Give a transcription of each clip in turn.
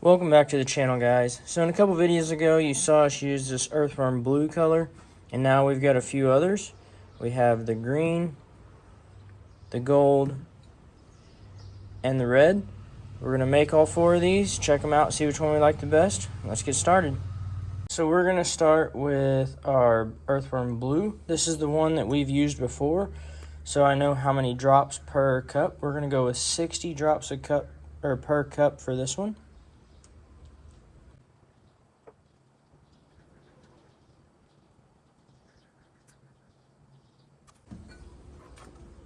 Welcome back to the channel, guys. So in a couple videos ago you saw us use this earthworm blue color, and now we've got a few others. We have the green, the gold, and the red. We're going to make all four of these, check them out, see which one we like the best. Let's get started. So we're going to start with our earthworm blue. This is the one that we've used before, so I know how many drops per cup. We're going to go with 60 drops per cup for this one.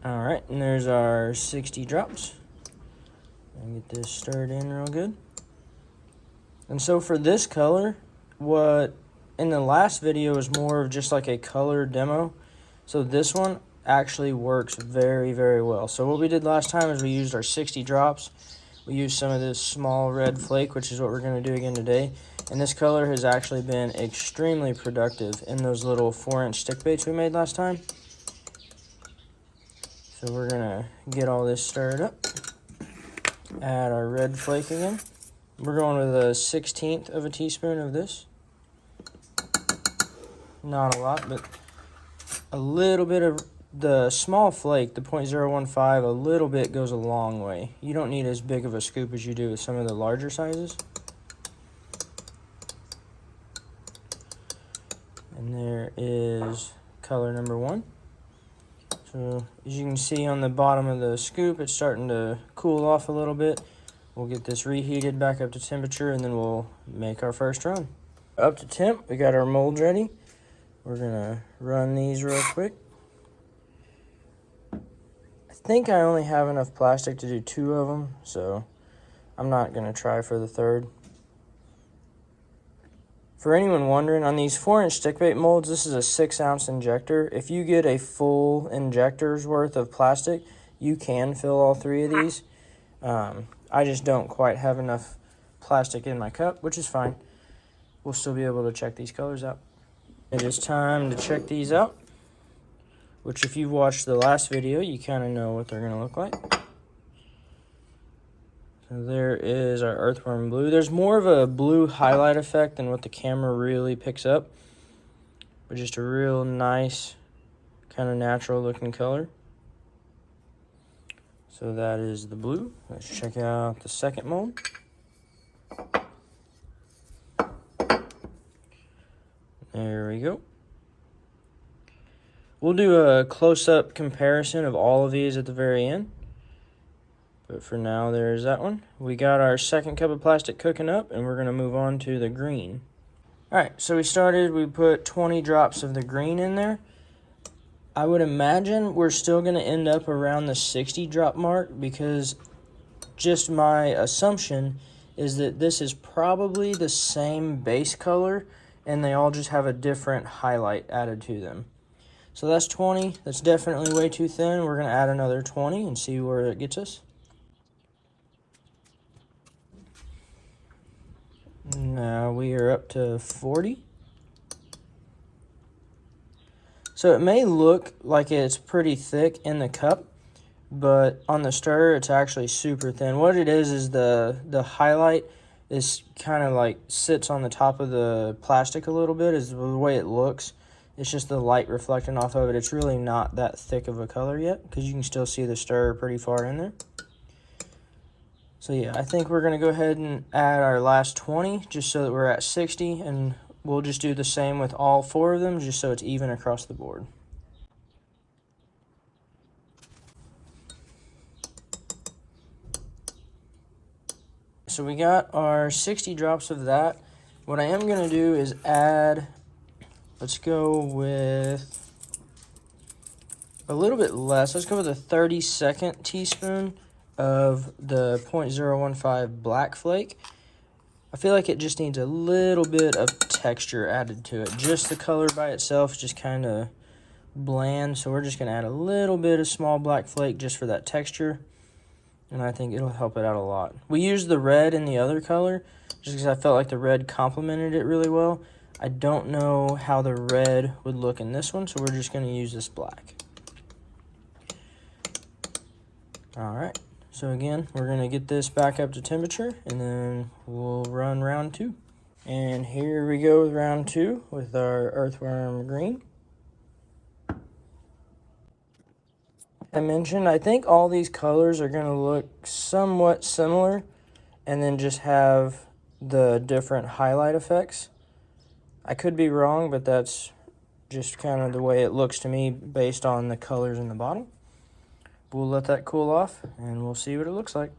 Alright, and there's our 60 drops. And get this stirred in real good. And so for this color, what in the last video was more of just like a color demo. So this one actually works very, very well. So what we did last time is we used our 60 drops. We used some of this small red flake, which is what we're going to do again today. And this color has actually been extremely productive in those little 4-inch stick baits we made last time. So we're gonna get all this stirred up. Add our red flake again. We're going with a 1/16 of a teaspoon of this. Not a lot, but a little bit of the small flake, the 0.015, a little bit goes a long way. You don't need as big of a scoop as you do with some of the larger sizes. And there is color number 1. So as you can see on the bottom of the scoop, it's starting to cool off a little bit. We'll get this reheated back up to temperature, and then we'll make our first run. Up to temp, we got our molds ready. We're gonna run these real quick. I think I only have enough plastic to do 2 of them, so I'm not gonna try for the third. For anyone wondering, on these 4-inch stickbait molds, this is a 6-ounce injector. If you get a full injector's worth of plastic, you can fill all 3 of these. I just don't quite have enough plastic in my cup, which is fine. We'll still be able to check these colors out. It is time to check these out, which if you've watched the last video, you kind of know what they're going to look like. So there is our earthworm blue. There's more of a blue highlight effect than what the camera really picks up, but just a real nice, kind of natural looking color. So that is the blue. Let's check out the second mold. There we go. We'll do a close-up comparison of all of these at the very end. But for now, there's that one. We got our second cup of plastic cooking up, and we're going to move on to the green. Alright, so we put 20 drops of the green in there. I would imagine we're still going to end up around the 60 drop mark, because just my assumption is that this is probably the same base color, and they all just have a different highlight added to them. So that's 20. That's definitely way too thin. We're going to add another 20 and see where it gets us. Now we are up to 40. So it may look like it's pretty thick in the cup, but on the stirrer it's actually super thin. What it is the highlight is kind of like sits on the top of the plastic a little bit, is the way it looks. It's just the light reflecting off of it. It's really not that thick of a color yet, because you can still see the stirrer pretty far in there. So yeah, I think we're going to go ahead and add our last 20 just so that we're at 60, and we'll just do the same with all 4 of them just so it's even across the board. So we got our 60 drops of that. What I am going to do is add, let's go with a little bit less. Let's go with a 32nd teaspoon of the 0.015 black flake. I feel like it just needs a little bit of texture added to it. Just the color by itself is just kind of bland, so we're just going to add a little bit of small black flake just for that texture, and I think it'll help it out a lot. We used the red in the other color just because I felt like the red complemented it really well. I don't know how the red would look in this one, so we're just going to use this black. Alright. So again, we're going to get this back up to temperature, and then we'll round 2. And here we go with round 2 with our earthworm green. I mentioned, I think all these colors are going to look somewhat similar and then just have the different highlight effects. I could be wrong, but that's just kind of the way it looks to me based on the colors in the bottle. We'll let that cool off and we'll see what it looks like.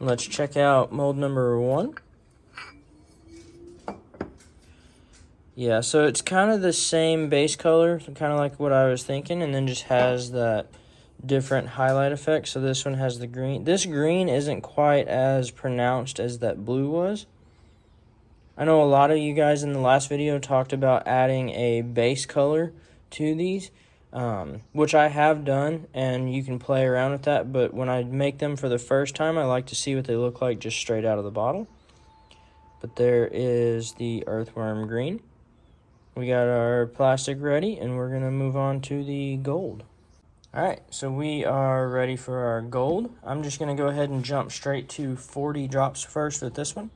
Let's check out mold number 1. Yeah, so it's kind of the same base color, kind of like what I was thinking, and then just has that different highlight effect. So this one has the green. This green isn't quite as pronounced as that blue was. I know a lot of you guys in the last video talked about adding a base color to these, which I have done, and you can play around with that, but when I make them for the first time, I like to see what they look like just straight out of the bottle. But there is the earthworm green. We got our plastic ready, and we're going to move on to the gold. Alright, so we are ready for our gold. I'm just going to go ahead and jump straight to 40 drops first with this one.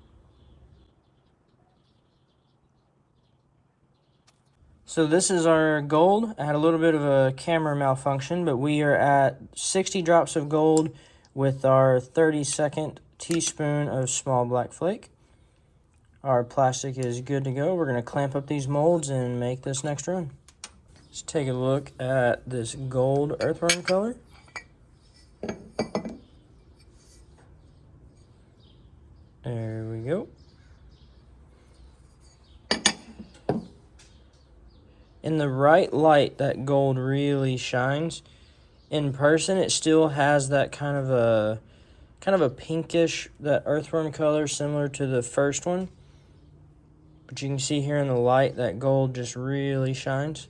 So this is our gold. I had a little bit of a camera malfunction, but we are at 60 drops of gold with our 32nd teaspoon of small black flake. Our plastic is good to go. We're going to clamp up these molds and make this next run. Let's take a look at this gold earthworm color. There we go. In the right light, that gold really shines. In person, it still has that kind of a pinkish, that earthworm color similar to the first one. But you can see here in the light that gold just really shines.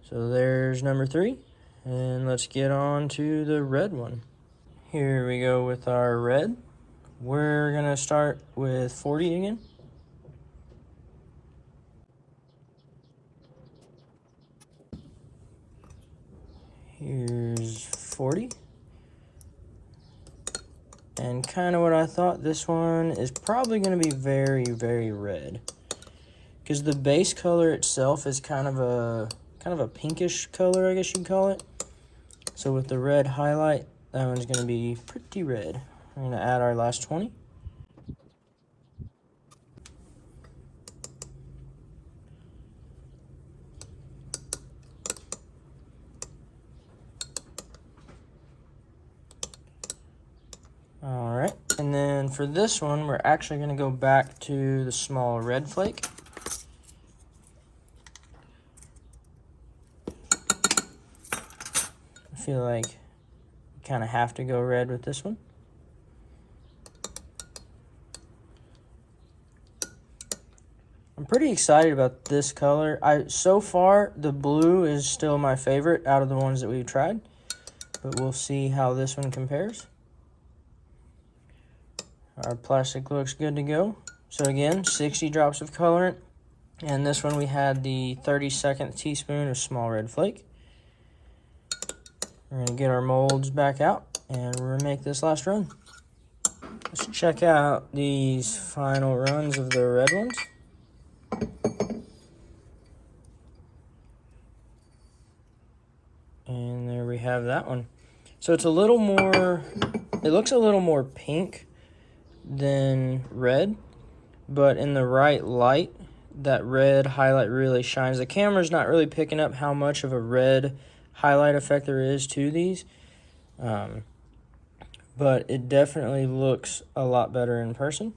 So there's number 3. And let's get on to the red one. Here we go with our red. We're going to start with 40 again. Here's 40. And kind of what I thought, this one is probably going to be very, very red. Because the base color itself is kind of a pinkish color, I guess you'd call it. So with the red highlight, that one's going to be pretty red. We're going to add our last 20. Alright, and then for this one, we're actually going to go back to the small red flake. I feel like you kind of have to go red with this one. I'm pretty excited about this color. So far, the blue is still my favorite out of the ones that we've tried, but we'll see how this one compares. Our plastic looks good to go. So again, 60 drops of colorant. And this one we had the 32nd teaspoon of small red flake. We're going to get our molds back out and remake this last run. Let's check out these final runs of the red ones. And there we have that one. So it's a little more, it looks a little more pink than red, but in the right light, that red highlight really shines. The camera's not really picking up how much of a red highlight effect there is to these, but it definitely looks a lot better in person.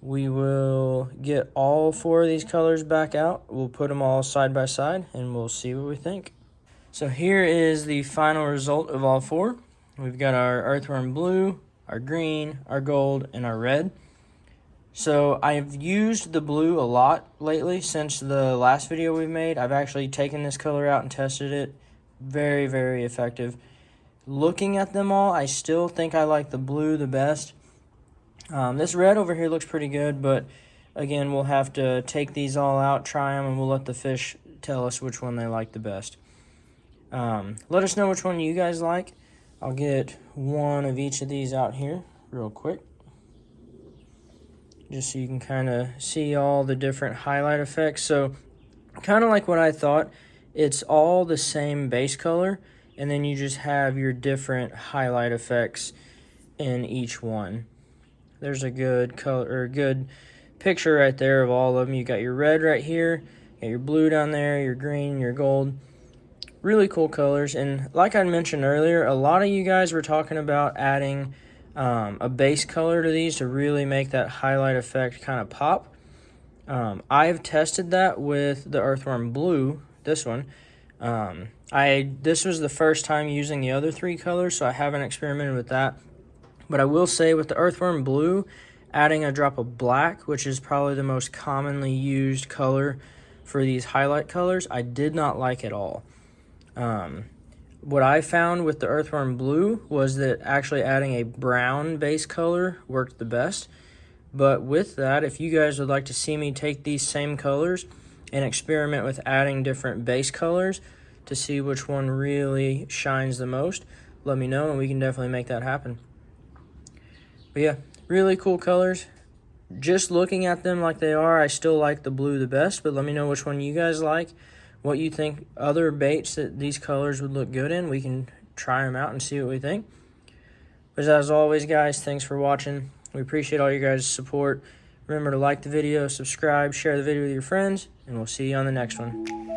We will get all 4 of these colors back out. We'll put them all side by side and we'll see what we think. So here is the final result of all 4. We've got our earthworm blue, our green, our gold, and our red. So I've used the blue a lot lately since the last video we made. I've actually taken this color out and tested it. Very, very effective. Looking at them all, I still think I like the blue the best. This red over here looks pretty good, but again, we'll have to take these all out, try them, and we'll let the fish tell us which one they like the best. Let us know which one you guys like. I'll get one of each of these out here real quick, just so you can kind of see all the different highlight effects. So kind of like what I thought, it's all the same base color, and then you just have your different highlight effects in each one. There's a good color, or good picture right there of all of them. You got your red right here, you got your blue down there, your green, your gold. Really cool colors. And like I mentioned earlier, a lot of you guys were talking about adding a base color to these to really make that highlight effect kind of pop. I've tested that with the Earthworm Blue, this one. This was the first time using the other three colors, so I haven't experimented with that. But I will say with the Earthworm Blue, adding a drop of black, which is probably the most commonly used color for these highlight colors, I did not like at all. What I found with the Earthworm Blue was that actually adding a brown base color worked the best. But with that, if you guys would like to see me take these same colors and experiment with adding different base colors to see which one really shines the most, let me know and we can definitely make that happen. But yeah, really cool colors. Just looking at them like they are, I still like the blue the best, but let me know which one you guys like, what you think other baits that these colors would look good in. We can try them out and see what we think. But as always, guys, thanks for watching. We appreciate all your guys' support. Remember to like the video, subscribe, share the video with your friends, and we'll see you on the next one.